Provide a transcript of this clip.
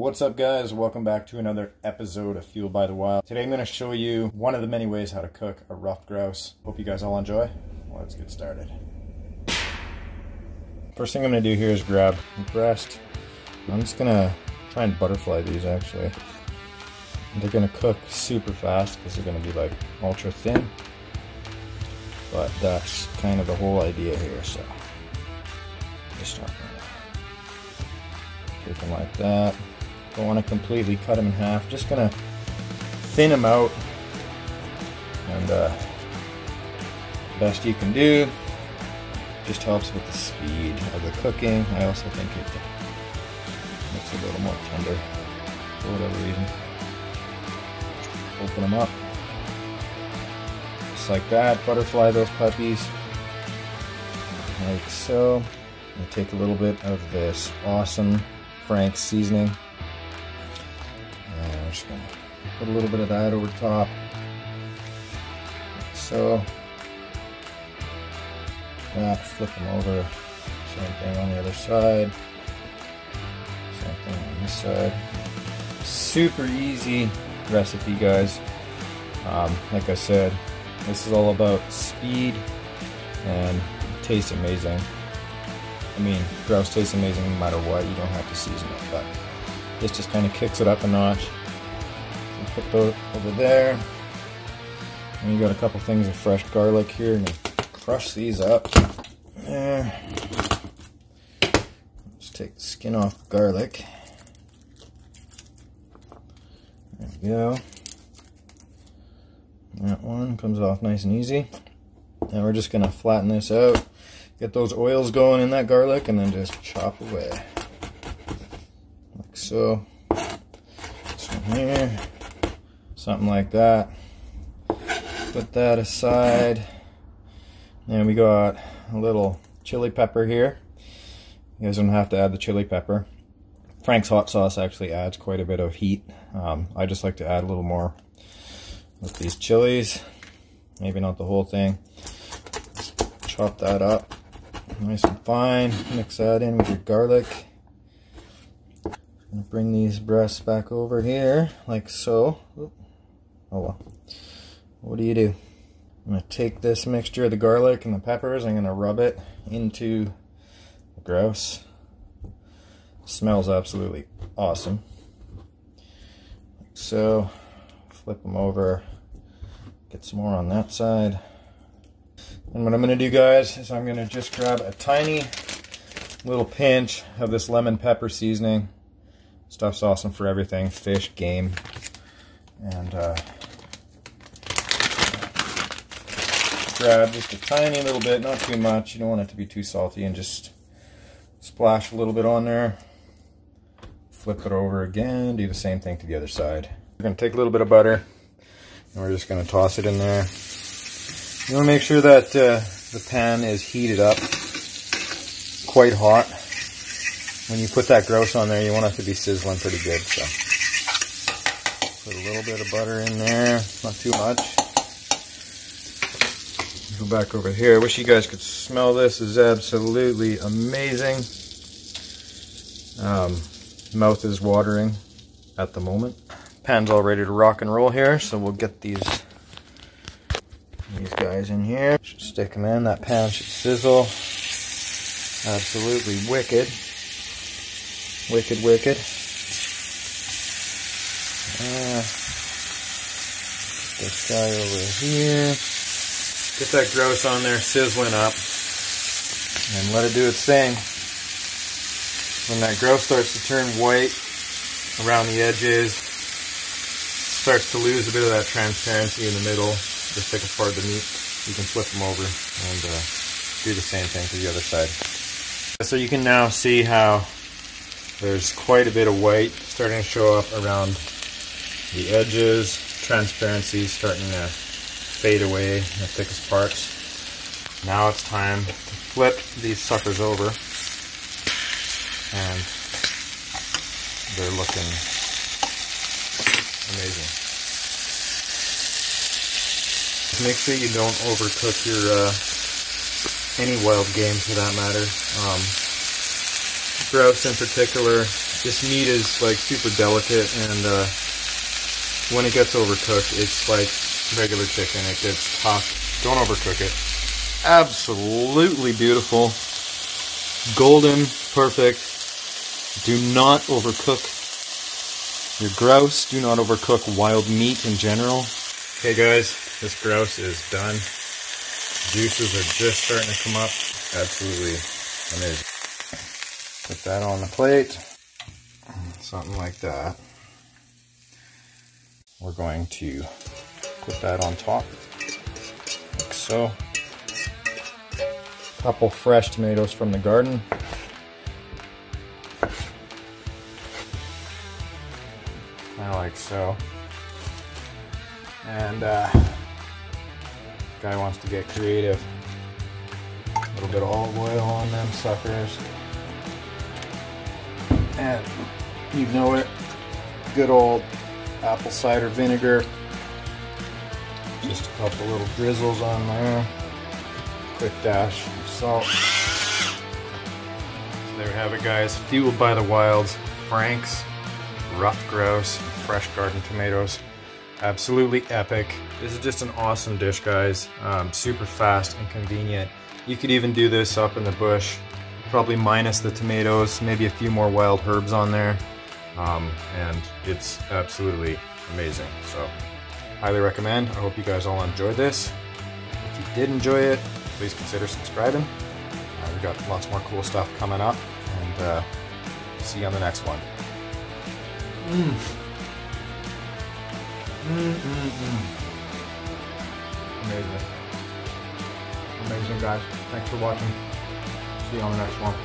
What's up, guys? Welcome back to another episode of Fueled by the Wild. Today I'm going to show you one of the many ways how to cook a ruffed grouse. Hope you guys all enjoy. Let's get started. First thing I'm going to do here is grab the breast. I'm just going to try and butterfly these actually. They're going to cook super fast because they're going to be like ultra thin. But that's kind of the whole idea here, so just start take them like that. Don't want to completely cut them in half. Just gonna thin them out, and best you can do. Just helps with the speed of the cooking. I also think it makes it a little more tender for whatever reason. Open them up just like that. Butterfly those puppies like so. And take a little bit of this awesome Frank's seasoning. And I'm just gonna put a little bit of that over top. Like so. Flip them over. Same thing on the other side. Same thing on this side. Super easy recipe, guys. Like I said, this is all about speed, and it tastes amazing. I mean, grouse tastes amazing no matter what. You don't have to season it, but this just kind of kicks it up a notch. And put those over there. And you got a couple things of fresh garlic here. And crush these up. There. Just take the skin off the garlic. There we go. That one comes off nice and easy. Now we're just gonna flatten this out. Get those oils going in that garlic and then just chop away. Like so. This one here. Something like that. Put that aside. And we got a little chili pepper here. You guys don't have to add the chili pepper. Frank's hot sauce actually adds quite a bit of heat. I just like to add a little more with these chilies. Maybe not the whole thing. Just chop that up nice and fine. Mix that in with your garlic. Bring these breasts back over here like so. Oh well. What do? I'm going to take this mixture of the garlic and the peppers. I'm going to rub it into the grouse. It smells absolutely awesome. Like so. Flip them over. Get some more on that side. And what I'm going to do, guys, is I'm going to just grab a tiny little pinch of this lemon pepper seasoning. Stuff's awesome for everything, fish, game. And grab just a tiny little bit, not too much. You don't want it to be too salty, and just splash a little bit on there. Flip it over again, do the same thing to the other side. We're going to take a little bit of butter, and we're just going to toss it in there. You want to make sure that the pan is heated up quite hot. When you put that grouse on there, you want it to be sizzling pretty good. So put a little bit of butter in there, not too much. Go back over here. I wish you guys could smell this. It's absolutely amazing. Mouth is watering at the moment. Pan's all ready to rock and roll here, so we'll get these guys in here. Should stick them in. That pan should sizzle. Absolutely wicked. Wicked, wicked. This guy over here. Get that grouse on there sizzling up and let it do its thing. When that grouse starts to turn white around the edges, starts to lose a bit of that transparency in the middle, the thickest part of the meat, you can flip them over and do the same thing to the other side. So you can now see how there's quite a bit of white starting to show up around the edges. Transparency starting to fade away in the thickest parts. Now it's time to flip these suckers over, and they're looking amazing. Make sure you don't overcook your any wild game for that matter. Grouse in particular This meat is like super delicate, and when it gets overcooked, it's like regular chicken. It gets tough. Don't overcook it. Absolutely beautiful. Golden, perfect. Do not overcook your grouse. Do not overcook wild meat in general. Okay guys, this grouse is done. Juices are just starting to come up. Absolutely amazing. Put that on the plate. Something like that. We're going to put that on top, like so. Couple fresh tomatoes from the garden. Kind of like so. And guy wants to get creative. A little bit of olive oil on them suckers. And you know it, good old apple cider vinegar. Just a couple little drizzles on there. Quick dash of salt. So there we have it guys, fueled by the wilds, Frank's Ruffed Grouse, fresh garden tomatoes. Absolutely epic. This is just an awesome dish guys. Super fast and convenient. You could even do this up in the bush, probably minus the tomatoes, maybe a few more wild herbs on there. And it's absolutely amazing. So highly recommend. I hope you guys all enjoyed this. If you did enjoy it, please consider subscribing. We've got lots more cool stuff coming up, and see you on the next one. Amazing. Amazing guys. Thanks for watching. See you on the next one.